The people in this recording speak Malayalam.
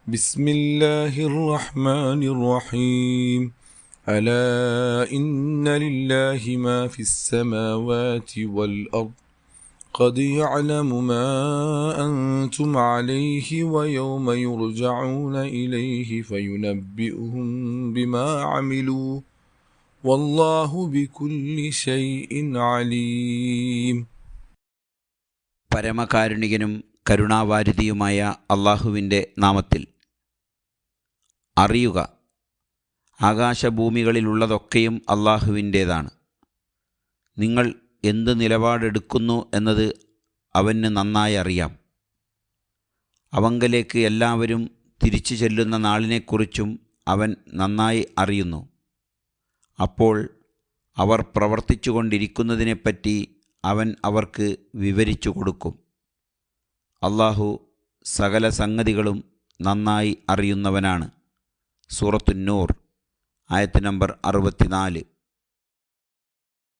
بسم الله الرحمن الرحيم ألا إن لله ما في السماوات والأرض قد يعلم ما أنتم عليه ويوم يرجعون إليه فينبئهم بما عملوا والله بكل شيء عليم. പരമകാരുണികനും കരുണാവാരിധിയുമായ അള്ളാഹുവിൻ്റെ നാമത്തിൽ. അറിയുക, ആകാശഭൂമികളിലുള്ളതൊക്കെയും അള്ളാഹുവിൻ്റേതാണ്. നിങ്ങൾ എന്ത് നിലപാടെടുക്കുന്നു എന്നത് അവന് നന്നായി അറിയാം. അവങ്കലേക്ക് എല്ലാവരും തിരിച്ചു ചെല്ലുന്ന നാളിനെക്കുറിച്ചും അവൻ നന്നായി അറിയുന്നു. അപ്പോൾ അവർ പ്രവർത്തിച്ചു കൊണ്ടിരിക്കുന്നതിനെപ്പറ്റി അവൻ അവർക്ക് വിവരിച്ചു കൊടുക്കും. അള്ളാഹു സകല സംഗതികളും നന്നായി അറിയുന്നവനാണ്. സൂറത്തുന്നൂർ ആയത്ത് നമ്പർ 64.